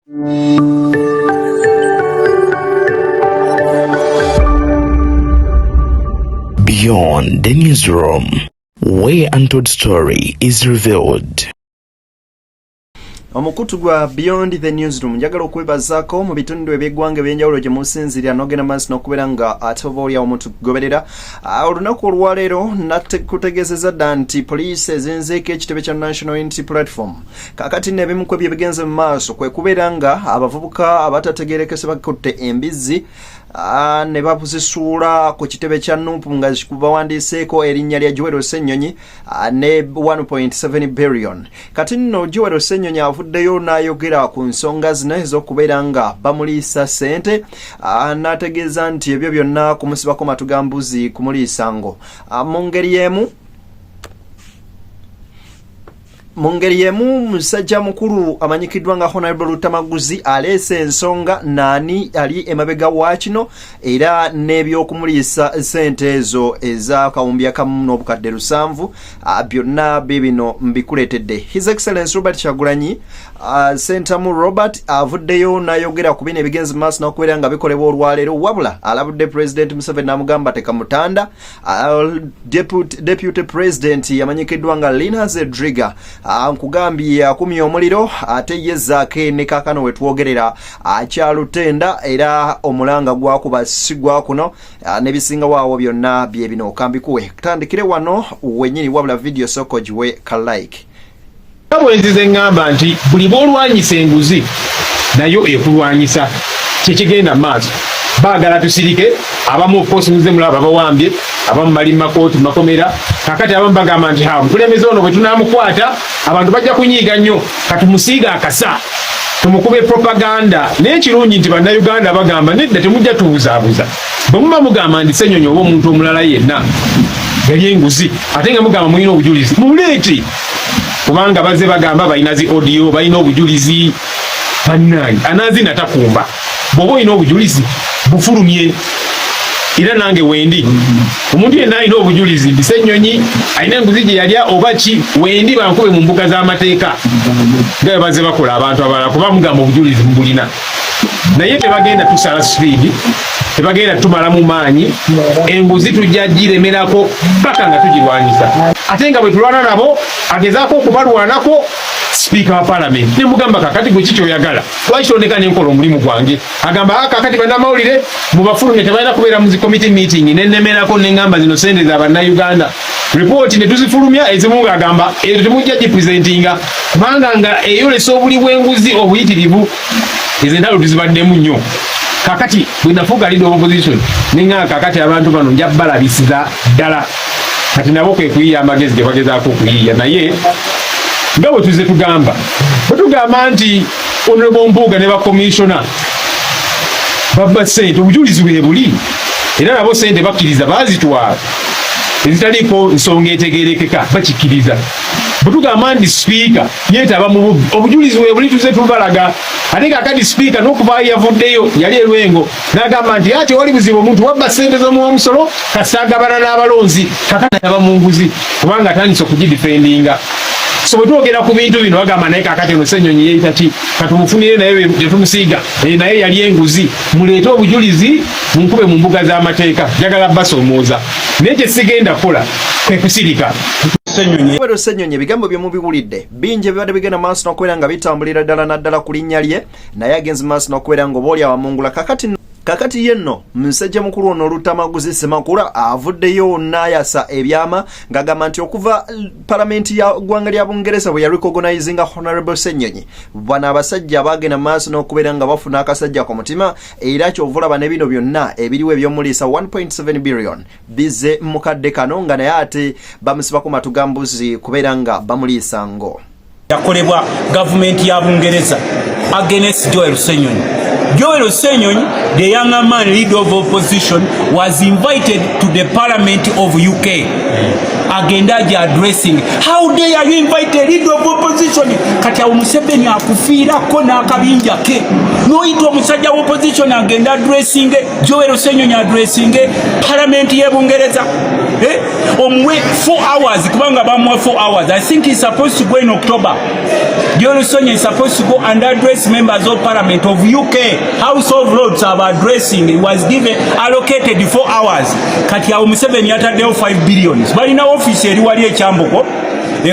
Beyond the newsroom, where untold story is revealed. Omukutu gwa Beyond the Newsroom njagala okwebazaako mu bitundu eby'eggwanga ebyenjawulo gye musinzirira n'ogenda maaso n'okubeera nga ate oba oli awo mutugoberera. Olunaku olwaleero nakutegeezezza dda nti poliisi ezinzeeko ekitebe kya National Unity Platform. Kaakati n'ebimu ku ebyo ebigenze mu maaso kwe kubeera nga abavubuka abatategeerekese bakutte embizzi ne babuzisuula ku kitebe kya Nuupu nga bawandiiseeko erinnya lya Joel Ssenyonyi ne 1.7 billion. Kati nno Joel Ssenyonyi avuddeyo n'ayogera ku nsonga zino ez'okubeera nga bamuliisa ssente, n'ategeeza nti ebyo byonna kumusibako matu ga mbuzi kumuliisa ngo. Mu ngeri y'emu musajja mukulu amanyikiddwa nga Honorable Lutamaguzi aleese ensonga nani ali emabega wa kino era n'ebyokumuliisa ssente ezo ez'akawumbi akamu n'obukadde 7 byonna bibino mbikuleetedde. His Excellency Robert Kyagulanyi Sentamu Robert avuddeyo n'ayogera ku bino ebigenze mu maaso n'okubeera nga bikolebwa olwaleero, wabula alabudde President Museveni n'amugamba tekamutanda. Deputy President yamanyikiddwa nga Linus Edriga nkugambye akumya omuliro ate ye Zaake ne kaakano wetwogerera akyalutenda era omulanga gwakuba sigwa kuno n'ebisinga waawo byonna bye bino kambikuwe. Tandikire wano wenyini wabula video soko giwe ka like. Kabwenzize ngamba nti buli bw'olwanyisa enguzi nayo ekulwanyisa kyekigenda maaso. Baagala tusirike abamu ofukosi muze mulaba bawambye abamu bali makooti makomera. Kakati abamu bagamba nti mukulembeze ono bwe tunaamukwata abantu bajja kunyiiga nnyo katumusiiga akasa tumukube propaganda. Naye kirungi nti bannayuganda bagamba nedda temujja tubuzaabuza. Bwe muba mugamba nti Ssenyonyi oba omuntu omulala yenna yali enguzi ate nga mugamba mulina obujulizi muleete, kubanga bazze bagamba balina zi audio balina obujulizi. Bannange anaazina takumba bw'oba olina obujulizi bufulumye. Era nange wendi omuntu yenna alina obujulizi nti Ssenyonyi alina enguzi gye yalya oba ki, wendi bankube mu mbuga z'amateeka nga bazze bakola abantu abalala kuba mugamba obujulizi mbulina. Naye tebagenda tusala speed, tebagenda tumala mu maanyi, enguzi tujja giremerako paka nga tugirwanyisa. Ate nga bwe tulwana nabo agezaako okubalwanako Speaker wa Parliament ne mugamba kakati gwe kikyoyagala lwaki tondeka nenkola omulimu gwange. Agamba kakati bannamawulire mubafulumye tebalina kubeera mu committee meeting nenemerako nengamba zino sente za bannayuganda report ne tuzifulumya ezimu ng'agamba ezo temujja gipresentinga kubanga nga eyolesa obuli bw'enguzi obuyitirivu ezo entalo tuzibaddemu nnyo. Kakati bwe nafuuka leader of opposition nenga kakati abantu bano nja balabisiza ddala kati nabo kwe kuyiya amagezi gye bagezaako okuyiya. Naye nga bwe tuze tugamba nti Honorable Mpuuga ne bakomishona babba ssente obujulizi bwe buli era nabo ssente bakkiriza baazitwala ezitaliko nsonga etegeerekeka bakikkiriza. Bwe tugamba nti Speaker yeetaba mu bubbi obujulizi bwe buli tuze tubalaga. Ate kakati Speaker n'okuvaayo yavuddeyo yali Elwengo n'agamba nti ate wali buzibu omuntu wabba ssente z'omuwomusolo kasaagabana n'abalonzi kakati yaba mu nguzi kubanga atandise okugidifendinga. So bwe twogera ku bintu bino bagamba naye kakati ono Ssenyonyi yeeyita ki katumufunire naye tetumusiiga naye yali enguzi muleete obujulizi munkube mu mbuga z'amateeka. Njagala basoomooza naye kye sigenda kukola kwe kusirika. Ssenyonyi ebigambo bye mubiwulidde bingi ebibadde bigenda maaso n'okubeera nga bitambulira ddala naddala ku linnya lye, naye agenze maaso n'okubeera nga oba oli awamungula. Kakati yenno musajja mukulu ono Lutamaguzi Ssemakula avuddeyo n'ayasa ebyama ng'agamba nti okuva palamenti ya ggwanga lya Bungereza bwe yarecognizinga Honorable Ssenyonyi bano abasajja bagenda maaso n'okubeera nga bafuna akasajja ku mutima era kyovulaba ne bino byonna ebiriwo ebyomuliisa 1.7 billion bize mukadde kano nga naye ate bamusibako matu ga mbuzi kubeera nga bamuliisa ngo. Yakolebwa gavumenti ya Bungereza against Joel Ssenyonyi. Joel Ssenyonyi, the younger man leader of opposition, was invited to the Parliament of UK. Agenda addressing. How dare you invite a leader of opposition? Kati ya Museveni akufiirako n'akabinja ke. Noyita omusajja wa opposition agenda addressing Joel Ssenyonyi addressing Parliament ye Bungereza. Omwe 4 hours kubanga bamuwa 4 hours. I think he's supposed to go in October. Joel Sonyo is supposed to go and address members of parliament of UK. House of Lords are addressing. He was given allocated 4 hours. Kati ya Museveni yataddeyo 5 billion. Balina office eri wali ekyambuko.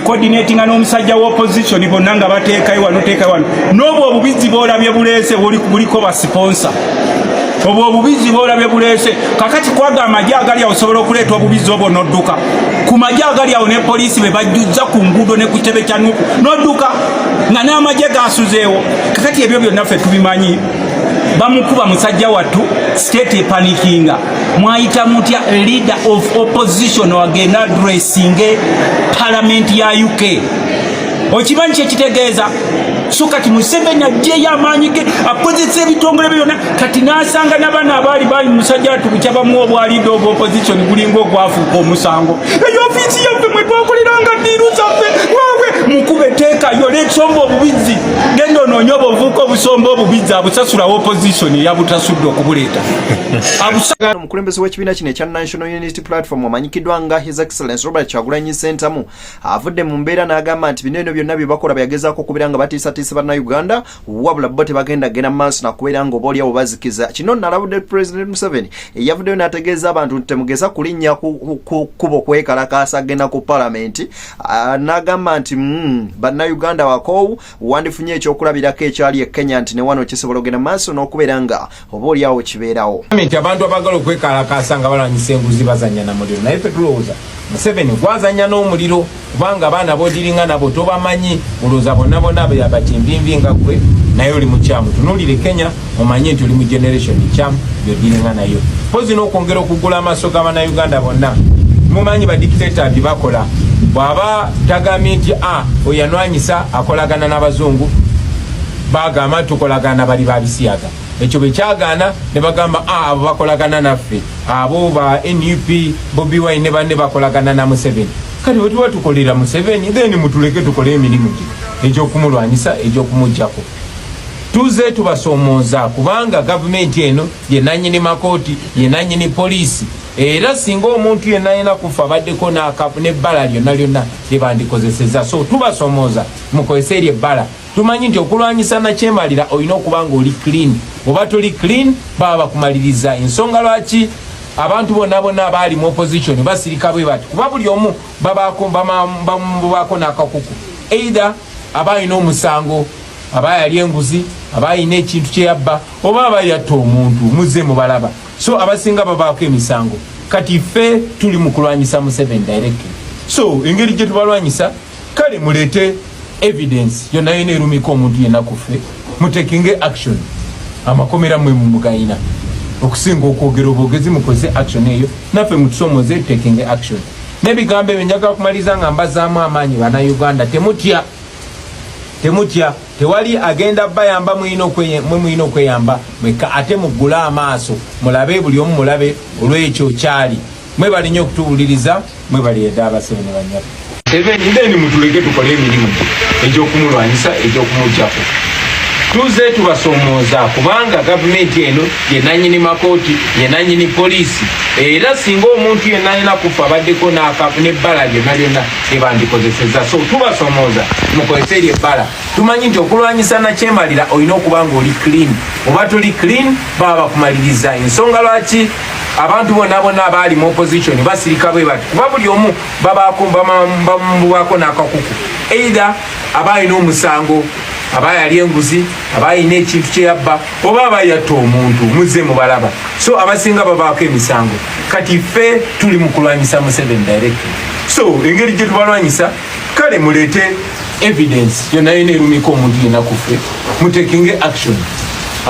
Coordinating n'omusajja wa opposition bonna nga bateekayo wano teekayo wano. N'obwo obubizi bw'olabye buleese buliko ba sponsor. Obwo obubizi bw'olabye buleese. Kakati kwaga amagye agali awo osobola okuleeta obubizi obwo n'odduka. Ku magye agali awo ne poliisi be bajjuzza ku nguudo ne ku kitebe kya Nuupu n'odduka nga n'amagye gaasuzeewo. Kakati ebyo byonna ffe tubimanyi. Bamukuba musajja wattu state epanikinga. Mwayita mutya leader of opposition wagenda addressing parliament ya UK. Okimanyi kyekitegeeza so kati Museveni ajjeyo amaanyi ge akozesa ebitongole byonna kati n'asanga n'abaana abaali musajja wattu bukyabamu obwalidde of opposition gulinga ogwafuuka omusango. Eyo ofiisi yaffe mwe twakoleranga ddiiru zaffe waawe mukube teeka yo leetsomba obubizi genda onoonya obuvuuka obusomba obubizi abusasula opposition yabutasudde okubuleeta. Omukulembeze w'ekibiina kino ekya National Unity Platform amanyikiddwa nga His Excellence Robert Kyagulanyi Ssentamu avudde mu mbeera n'agamba nti bino byonna bye bakola byagezaako okubeera nga batiisatiisa bannayuganda wabula bo tebagenda genda maaso nakubeera nga obaolyawo bazikiza. Kino nalabudde President Museveni eyavuddeyo n'ategeeza abantu nti temugeza kulinnya ku kkubo kwekalakaasa agenda ku palamenti. N'agamba nti bannayuganda wakoowu wandifunye ekyokulabirako ekyali e Kenya nti ne wano kisobola ogenda maaso n'okubeera nga obaolyawo kibeerawo. Abantu abagala okwekalakaasa nga balwanyisa enguzi bazannya na muliro naye tulowooza Museveni gwazannya n'omuliro kubanga abaana bodiringa nabo tobamanyi olowooza bonna batimbiimbi nga gwe naye oli mukyamu. Tunuulire Kenya omanye nti oli mu generation kyamu byodiringa nayo. Pozi n'okwongera okugula amaaso g'abannayuganda bonna mumanyi badikiteta bye bakola. Bw'aba tagambye nti oyo yanwanyisa akolagana n'abazungu bagamba tukolagana bali babisiyaga. Ekyo bwe kyagaana ne bagamba abo bakolagana naffe abo ba NUP Bobi Wine ne banne bakolagana na Museveni. Kati bwe tuba tukolera Museveni then mutuleke tukole emirimu gye egy'okumulwanyisa egy'okumugyako. Tuze tubasoomooza kubanga gavumenti eno ye nannyini makooti ye nannyini poliisi era singa omuntu yenna alina kufa baddeko n'ebbala lyonna lyebandikozesezza. So tubasoomooza mukozese eryo ebbala. Tumanyi nti okulwanyisa nakyemalira olina okuba nga oli clean. Oba toli clean baba bakumaliriza. Ensonga lwaki abantu bonna abaali mu opposition basirika bwe bati kuba buli omu bamubaako n'akakuku either abalina omusango abayali enguzi abalina ekintu kyeyabba oba abayatta omuntu muzze mu balaba. So abasinga babaako emisango. Kati ffe tuli mu kulwanyisa Museveni directly. So engeri gye tubalwanyisa kale muleete evidence yonna yina erumika omuntu yenna kuffe mutekinge action. Amakomera mwe mugayina okusinga okwogera obwogezi mukoze action eyo naffe mutusoomoze taking action. N'ebigambo ebyo njagala kumaliza nga mbazaamu amaanyi bannayuganda temutya tewali agenda bayamba muyina okweyamba mwekka ate muggule amaaso mulabe buli omu mulabe olw'ekyo kyali mwebali nnyo okutuwuliriza mwebali edda abasebe ne banyabo then mutuleke tukole emirimu egy'okumulwanyisa egy'okumugyako. Tuze tubasoomooza kubanga gavumenti eno ye nannyini makooti ye nannyini poliisi era singa omuntu yenna alina kufa baddeko n'ebbala lyonna lyebandikozesezza. So tubasoomooza mukozese eryo ebbala. Tumanyi nti okulwanyisa nakyemalira olina okuba nga oli clean. Oba toli clean baba bakumaliriza. Ensonga lwaki abantu bonna abaali mu opposition basirika bwe bati kuba buli omu bamubaako n'akakuku either abalina omusango abayali enguzi abayina ekintu kyeyabba oba abayatta omuntu muzze mu balaba. So abasinga babaako emisango. Kati ffe tuli mu kulwanyisa Museveni directly. So engeri gye tubalwanyisa kale muleete evidence yonna yina erumika omuntu yenna kuffe mutekinge action.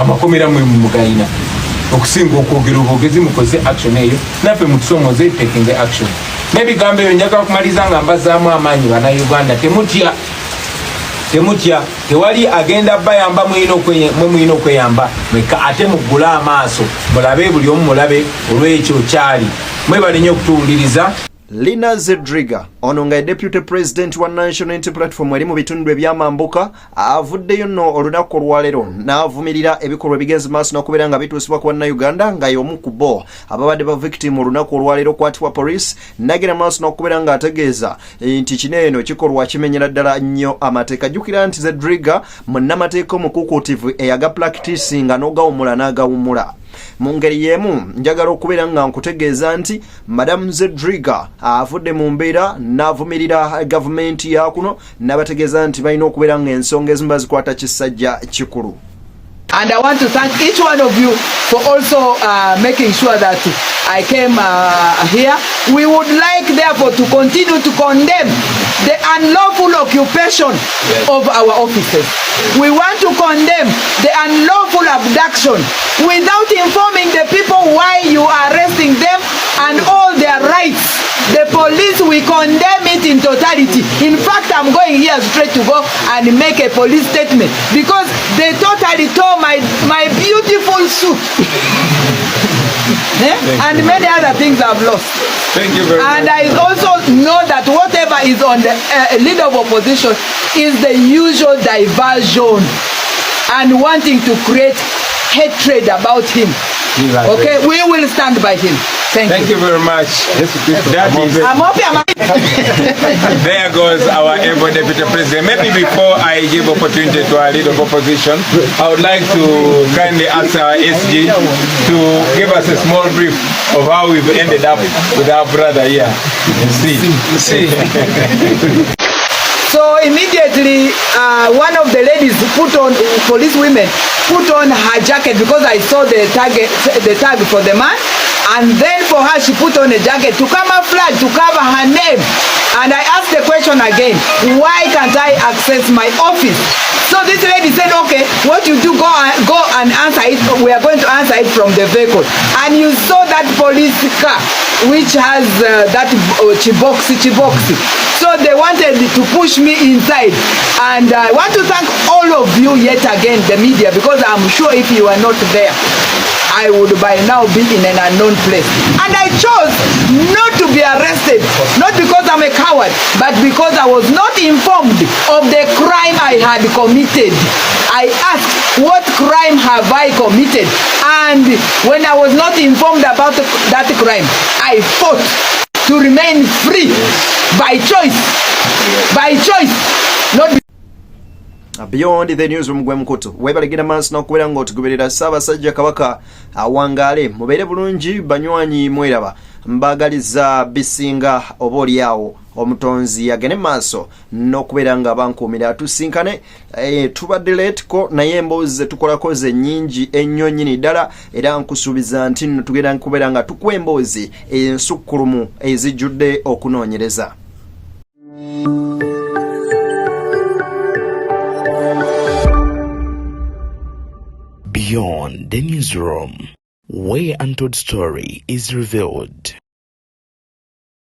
Amakomera mwe mugayina okusinga okwogera obwogezi mukoze action eyo naffe mutusoomoze taking action. N'ebigambo ebyo njagala kumaliza nga mbazaamu amaanyi bannayuganda temutya tewali agenda bayamba muyina okweyamba mwekka ate muggule amaaso mulabe buli omu mulabe olw'ekyo kyali mwebali nnyo okutuwuliriza. Lina Zedriga ono nga deputy president wa National Unity Platform eri mu bitundu ebyamambuka avuddeyo nno olunaku olwaleero n'avumirira ebikolwa ebigenze maaso n'okubeera nga bituusibwa ku bannayuganda nga y'omu ku bo ababadde ba victim olunaku olwaleero kwatibwa police n'agenda maaso n'okubeera nga ategeeza nti kino eno kikolwa kimenyera ddala nnyo amateeka. Jjukira nti Zedriga munnamateeka omukuukutivu eyaga practice nga n'ogawumula n'agawumula. Mu ngeri y'emu njagala okubeera nga nkutegeeza nti Madam Zedriga avudde mu mbeera n'avumirira gavumenti ya kuno n'abategeeza nti balina okubeera nga ensonga ezimu bazikwata kisajja kikulu. And I want to thank each one of you for also making sure that I came here. We would like therefore to continue to condemn the unlawful occupation of our offices. We want to condemn the unlawful abduction without informing the people why you are arresting them and all their rights. The police, we condemn it in totality. In fact, I'm going here straight to go and make a police statement because they totally tore my beautiful suit. And many other things I've lost. Thank you very much. And I also know that whatever is on the leader of opposition is the usual diversion and wanting to create hatred about him. Okay, we will stand by him. Thank you very much. That is I'm happy. there goes our able deputy president. Maybe before I give opportunity to our leader of opposition, I would like to kindly ask our SG to give us a small brief of how we've ended up with our brother here. See. So immediately, one of the ladies police women put on her jacket because I saw the tag for the man. And then for her, she put on a jacket to camouflage, to cover her name. And I asked the question again, why can't I access my office? So this lady said, okay, what you do, go and answer it. We are going to answer it from the vehicle. And you saw that police car, which has that chiboxy. So they wanted to push me inside. And I want to thank all of you yet again, the media, because I'm sure if you are not there, I would by now be in an unknown place. And I chose not to be arrested, not because I'm a coward, but because I was not informed of the crime I had committed. I asked, what crime have I committed? And when I was not informed about that crime, I fought to remain free by choice, not Beyond the news mugwe mkutu webalegera maaso n'okubeera ng'otugoberera Ssaabasajja Kabaka awangaale mubeere bulungi banywanyi mweraba mbagaliza bisinga oboolyawo omutonzi agende maaso n'okubeera nga bankuumira tusinkane tubadde leetiko naye emboozi zetukolako ze nnyingi ennyo nnyini ddala era nkusuubiza nti nno tugenda kubeera nga tukuwa emboozi ensukkulumu ezijjudde okunoonyereza. Beyond the newsroom, where untold story is revealed.